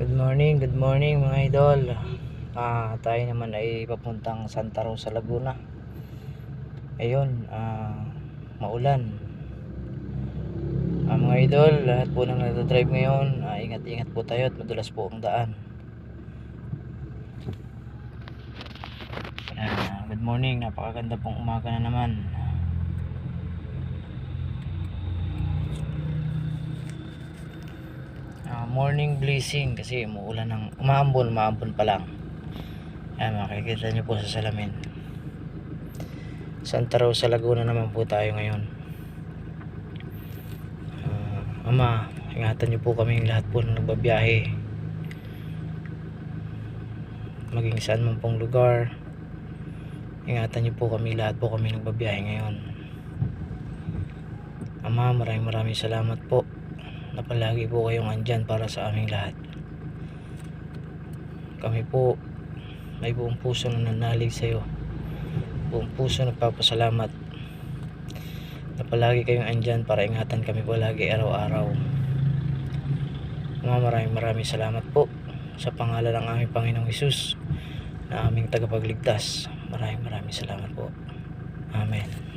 Good morning mga idol. Tayo naman ay papuntang Santa Rosa, Laguna. Ayun, maulan. Mga idol, lahat po ng nagdadrive ngayon, ingat-ingat po tayo at madulas po ang daan. Good morning, napakaganda pong umaga na naman. Morning blessing kasi umuulan ng umaambon pa lang. Makikita nyo po sa salamin. Santa Rosa, Laguna naman po tayo ngayon. Ama, ingatan nyo po kaming lahat po na nagbabiyahe, maging saan man pong lugar. Ingatan nyo po kami, lahat po kami nagbabiyahe ngayon. Ama, maraming salamat po na palagi po kayong andyan para sa aming lahat. Kami po may buong puso na nanalig sa iyo, buong puso nagpapasalamat na palagi kayong andyan para ingatan kami palagi araw-araw. Maraming salamat po sa pangalan ng aming Panginoong Hesus na aming tagapagligtas. Maraming salamat po. Amen.